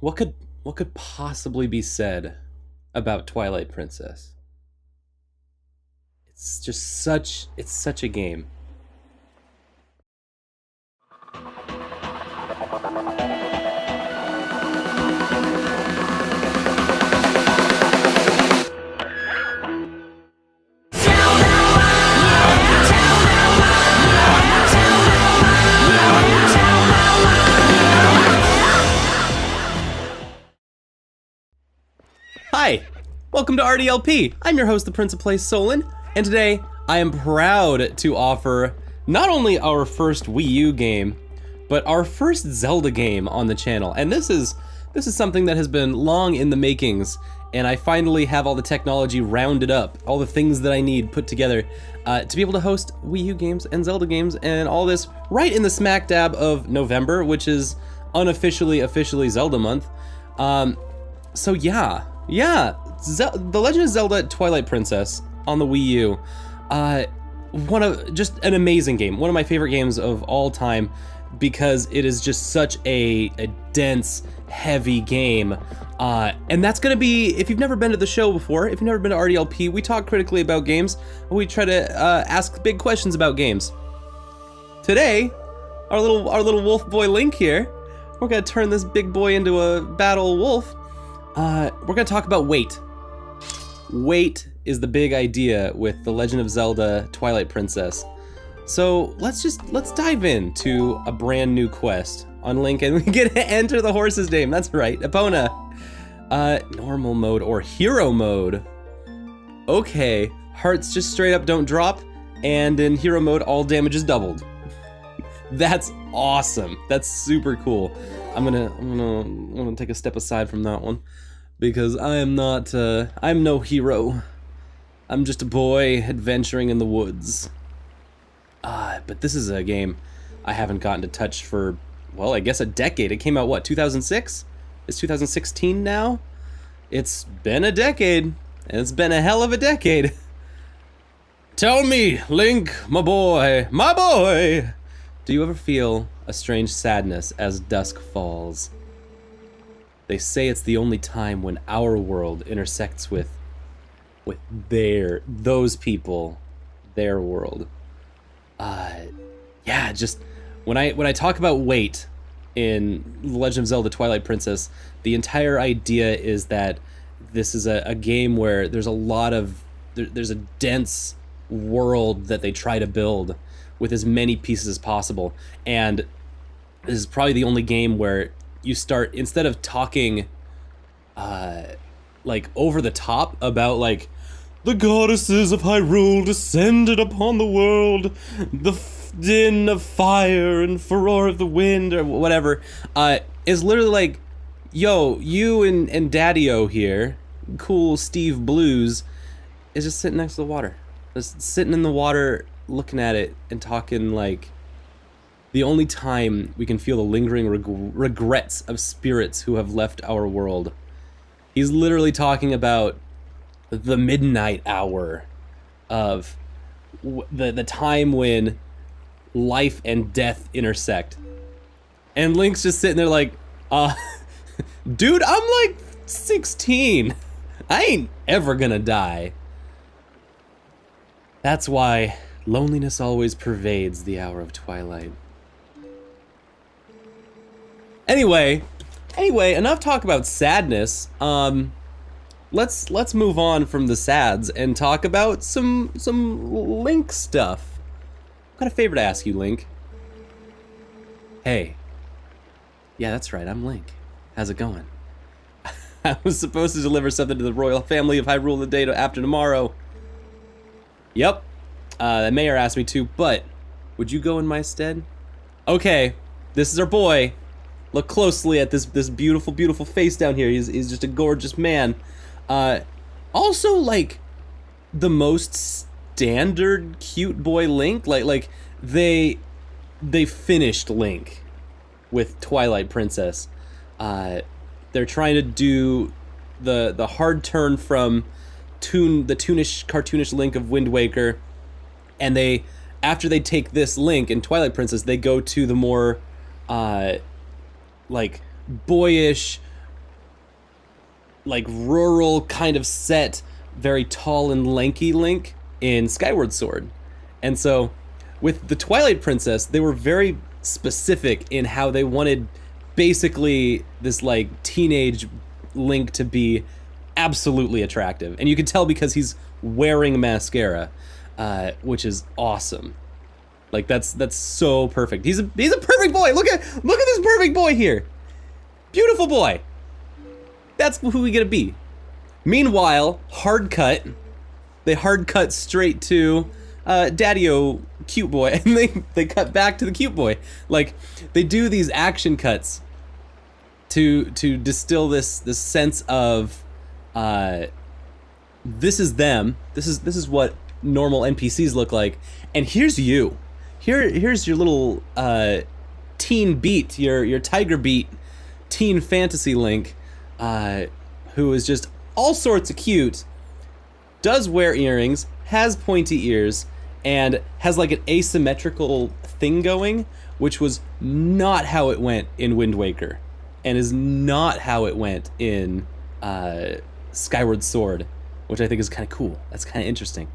what could possibly be said about Twilight Princess? It's such a game. Hi, welcome to RDLP. I'm your host, the Prince of Plays Solon, and today I am proud to offer not only our first Wii U game, but our first Zelda game on the channel. And this is something that has been long in the makings, and I finally have all the technology rounded up, all the things that I need put together to be able to host Wii U games and Zelda games and all this right in the smack dab of November, which is officially Zelda month. So yeah, The Legend of Zelda Twilight Princess on the Wii U. Just an amazing game. One of my favorite games of all time because it is just such a dense, heavy game. And that's gonna be, if you've never been to the show before, if you've never been to RDLP, we talk critically about games. We try to ask big questions about games. Today, our little wolf boy Link here, we're gonna turn this big boy into a battle wolf. We're gonna talk about weight. Weight is the big idea with The Legend of Zelda Twilight Princess. So let's dive into a brand new quest on Link, and we get to enter the horse's name. That's right, Epona. Normal mode or hero mode. Okay, hearts just straight up don't drop, and in hero mode all damage is doubled. That's awesome. That's super cool. I'm gonna take a step aside from that one because I'm no hero. I'm just a boy adventuring in the woods. But this is a game I haven't gotten to touch for, well, I guess a decade. It came out, what, 2006? It's 2016 now? It's been a decade, and it's been a hell of a decade. Tell me, Link, my boy, do you ever feel a strange sadness as dusk falls? They say it's the only time when our world intersects with those people, their world. Yeah, just when I talk about weight in The Legend of Zelda Twilight Princess, the entire idea is that this is a game where there's a dense world that they try to build with as many pieces as possible. And this is probably the only game where you start, instead of talking like over the top about like the goddesses of Hyrule descended upon the world, the din of fire and furor of the wind, or whatever, is literally like, yo, you and Daddy-O here, cool Steve Blues, is just sitting next to the water. Just sitting in the water, looking at it and talking like the only time we can feel the lingering regrets of spirits who have left our world. He's literally talking about the midnight hour of the time when life and death intersect. And Link's just sitting there like, dude, I'm like 16. I ain't ever gonna die. That's why loneliness always pervades the hour of twilight. Anyway, enough talk about sadness. Let's move on from the sads and talk about some Link stuff. I've got a favor to ask you, Link. Hey. Yeah, that's right, I'm Link. How's it going? I was supposed to deliver something to the royal family of Hyrule the day after tomorrow. Yep. The mayor asked me to, but would you go in my stead? Okay, this is our boy. Look closely at this beautiful, beautiful face down here. He's just a gorgeous man. Also, like, the most standard cute boy Link. Like they finished Link with Twilight Princess. They're trying to do the hard turn from the cartoonish Link of Wind Waker, and after they take this Link in Twilight Princess, they go to the more like boyish, like rural kind of set, very tall and lanky Link in Skyward Sword. And so with the Twilight Princess, they were very specific in how they wanted basically this like teenage Link to be absolutely attractive. And you can tell because he's wearing mascara, which is awesome. Like that's so perfect. He's a perfect boy. Look at this perfect boy here. Beautiful boy. That's who we gonna be. Meanwhile, hard cut. They hard cut straight to Daddy-O cute boy, and they cut back to the cute boy. Like they do these action cuts to distill this sense of this is them. This is what normal NPCs look like. And here's you. Here's your little teen beat, your Tiger Beat teen fantasy Link, who is just all sorts of cute, does wear earrings, has pointy ears, and has like an asymmetrical thing going, which was not how it went in Wind Waker, and is not how it went in Skyward Sword, which I think is kind of cool. That's kind of interesting.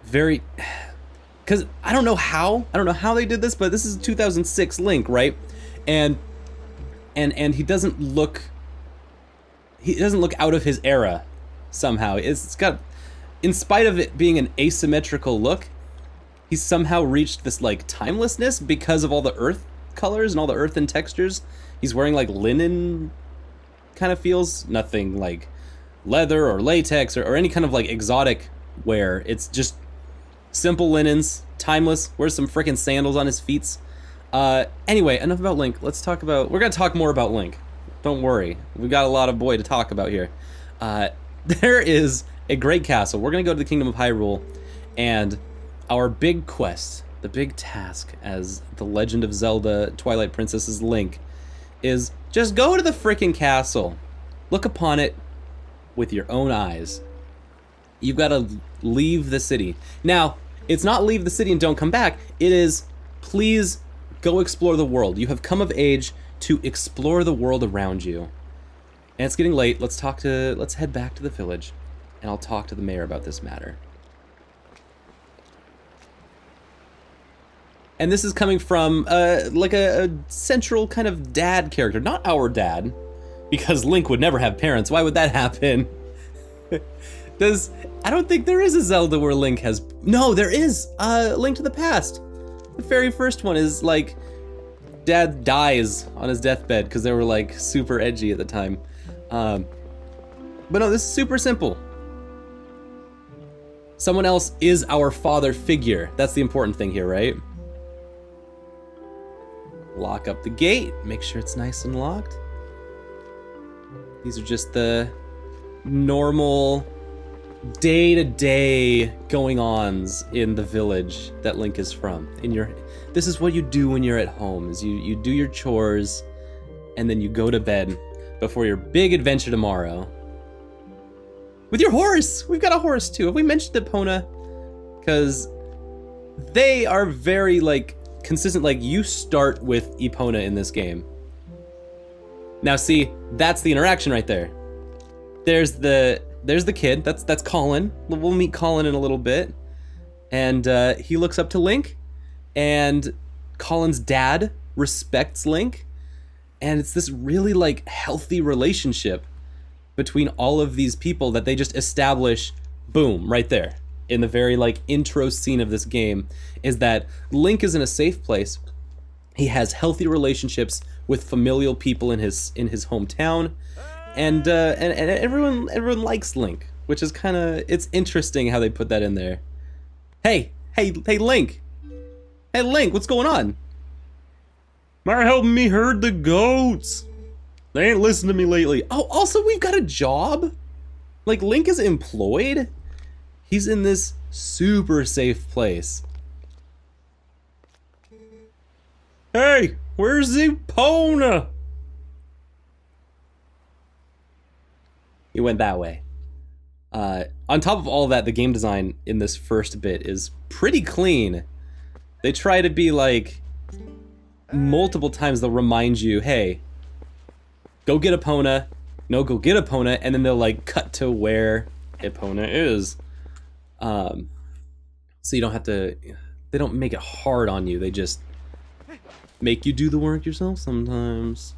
Very, because I don't know how they did this, but this is 2006 Link, right? And he doesn't look out of his era somehow. It's got, in spite of it being an asymmetrical look, he's somehow reached this like timelessness because of all the earth colors and all the earthen textures. He's wearing like linen kind of feels, nothing like leather or latex or any kind of like exotic wear. It's just simple linens, timeless. Wears some freaking sandals on his feet. Anyway, enough about Link. We're gonna talk more about Link. Don't worry, we've got a lot of boy to talk about here. There is a great castle. We're gonna go to the Kingdom of Hyrule, and our big quest, the big task as the Legend of Zelda Twilight Princess's Link, is just go to the frickin' castle. Look upon it with your own eyes. You've got to leave the city. Now, it's not leave the city and don't come back. It is, please go explore the world. You have come of age to explore the world around you. And it's getting late. Let's head back to the village, and I'll talk to the mayor about this matter. And this is coming from like a central kind of dad character, not our dad, because Link would never have parents. Why would that happen? I don't think there is a Zelda where Link has, no, there is Link to the Past. The very first one is like, dad dies on his deathbed because they were like super edgy at the time. But no, this is super simple. Someone else is our father figure. That's the important thing here, right? Lock up the gate, make sure it's nice and locked. These are just the normal day-to-day going-ons in the village that Link is from. This is what you do when you're at home, is you do your chores, and then you go to bed before your big adventure tomorrow. With your horse! We've got a horse too. Have we mentioned Epona? Because they are very like consistent, like you start with Epona in this game. Now see, that's the interaction right there. There's the kid, that's Colin. We'll meet Colin in a little bit. And he looks up to Link, and Colin's dad respects Link. And it's this really like healthy relationship between all of these people that they just establish, boom, right there. In the very like intro scene of this game, is that Link is in a safe place. He has healthy relationships with familial people in his hometown, and everyone likes Link, which is kind of, it's interesting how they put that in there. Hey Link, what's going on? They're helping me herd the goats. They ain't listened to me lately. Oh, also we've got a job. Like Link is employed. He's in this super safe place. Hey, where's Epona? He went that way. On top of all that, the game design in this first bit is pretty clean. They try to be like, multiple times they'll remind you, hey, go get Epona, no, go get Epona, and then they'll like cut to where Epona is. So you don't have to, they don't make it hard on you, they just make you do the work yourself sometimes.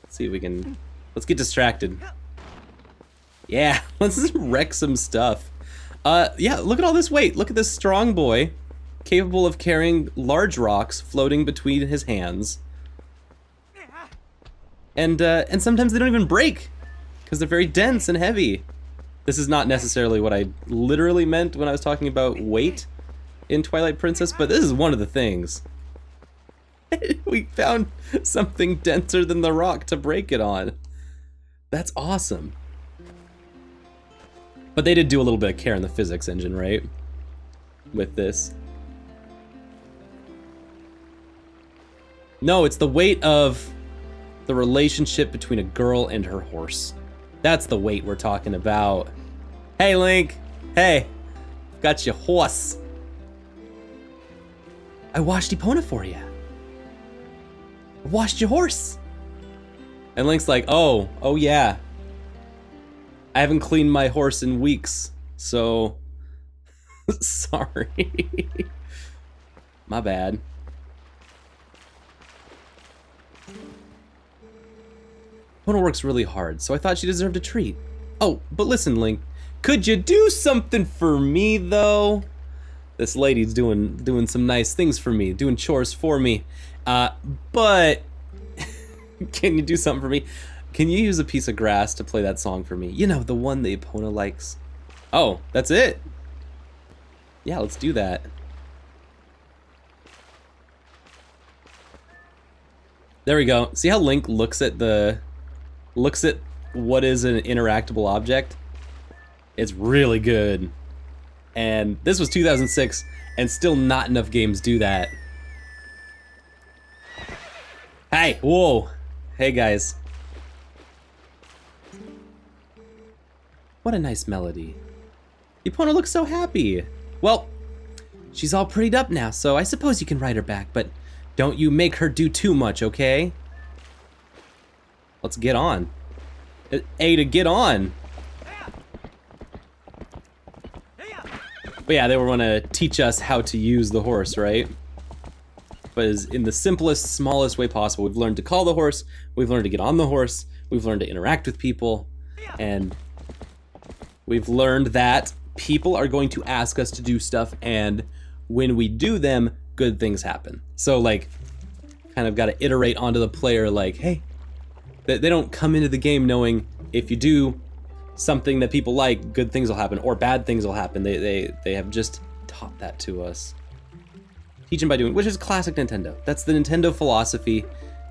Let's see if we can, let's get distracted. Yeah, let's just wreck some stuff. Yeah, look at all this weight. Look at this strong boy, capable of carrying large rocks floating between his hands. And sometimes they don't even break, because they're very dense and heavy. This is not necessarily what I literally meant when I was talking about weight in Twilight Princess, but this is one of the things. We found something denser than the rock to break it on. That's awesome. But they did do a little bit of care in the physics engine, right? With this. No, it's the weight of the relationship between a girl and her horse. That's the weight we're talking about. Hey, Link. Hey, got your horse. I washed Epona for you. I washed your horse. And Link's like, oh yeah. I haven't cleaned my horse in weeks, so sorry. My bad. Epona works really hard, so I thought she deserved a treat. Oh, but listen, Link, could you do something for me though? This lady's doing some nice things for me, doing chores for me. But can you do something for me? Can you use a piece of grass to play that song for me? You know, the one that Epona likes. Oh, that's it? Yeah, let's do that. There we go. See how Link looks at what is an interactable object? It's really good. And this was 2006, and still not enough games do that. Hey, whoa. Hey guys. What a nice melody. Epona looks so happy. Well, she's all prettied up now, so I suppose you can ride her back, but don't you make her do too much, okay? Let's get on. A to get on. But yeah, they were gonna teach us how to use the horse, right? But in the simplest, smallest way possible. We've learned to call the horse, we've learned to get on the horse, we've learned to interact with people, and we've learned that people are going to ask us to do stuff, and when we do them, good things happen. So like, kind of got to iterate onto the player like, hey, they don't come into the game knowing if you do something that people like, good things will happen, or bad things will happen. They have just taught that to us. Teaching by doing, which is classic Nintendo. That's the Nintendo philosophy,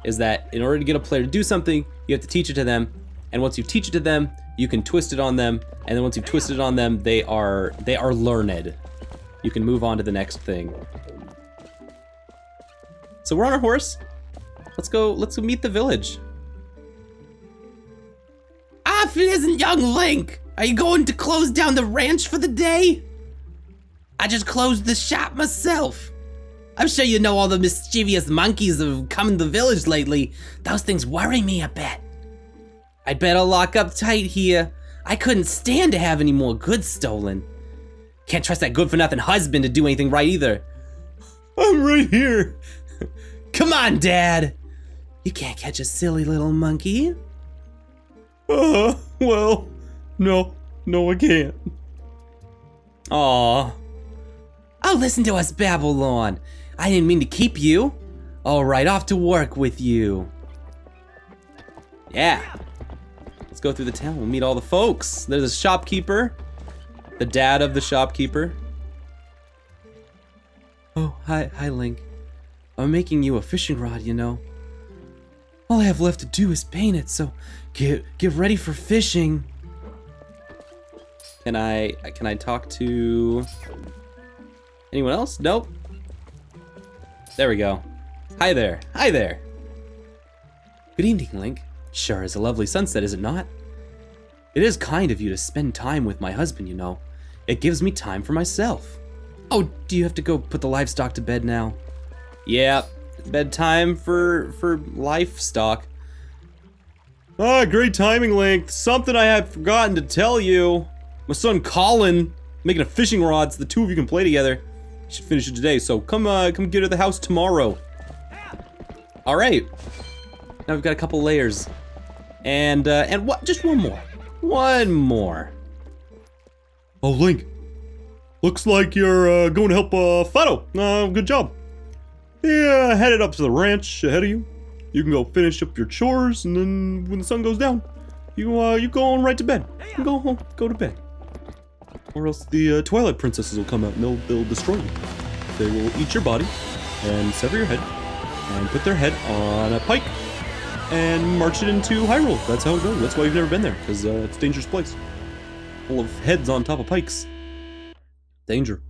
is that in order to get a player to do something, you have to teach it to them, and once you teach it to them, you can twist it on them, and then once you've twisted it on them, they are learned. You can move on to the next thing. So we're on our horse. Let's go meet the village. Ah, if it isn't young Link! Are you going to close down the ranch for the day? I just closed the shop myself. I'm sure you know all the mischievous monkeys have come in the village lately. Those things worry me a bit. I'd better lock up tight here. I couldn't stand to have any more goods stolen. Can't trust that good-for-nothing husband to do anything right either. I'm right here. Come on, Dad. You can't catch a silly little monkey. Well, no, I can't. Aw. Oh, listen to us babble on. I didn't mean to keep you. All right, off to work with you. Yeah. Let's go through the town. We'll meet all the folks. There's a shopkeeper. The dad of the shopkeeper. Oh, hi Link. I'm making you a fishing rod, you know. All I have left to do is paint it, so get ready for fishing. Can I talk to anyone else? Nope. There we go. Hi there. Hi there. Good evening, Link. Sure is a lovely sunset, is it not? It is kind of you to spend time with my husband, you know. It gives me time for myself. Oh, do you have to go put the livestock to bed now? Yeah, bedtime for livestock. Ah, great timing, Link. Something I had forgotten to tell you. My son Colin making a fishing rod so the two of you can play together. You should finish it today, so come get it at the house tomorrow. All right. Now we've got a couple layers. And what? Just one more. One more. Oh, Link. Looks like you're going to help Fido. Good job. Yeah, headed up to the ranch ahead of you. You can go finish up your chores, and then when the sun goes down, you go on right to bed. You go home, go to bed. Or else the Twilight Princesses will come out and they'll destroy you. They will eat your body and sever your head and put their head on a pike and march it into Hyrule. That's how it goes. That's why you've never been there, because it's a dangerous place. Full of heads on top of pikes. Danger.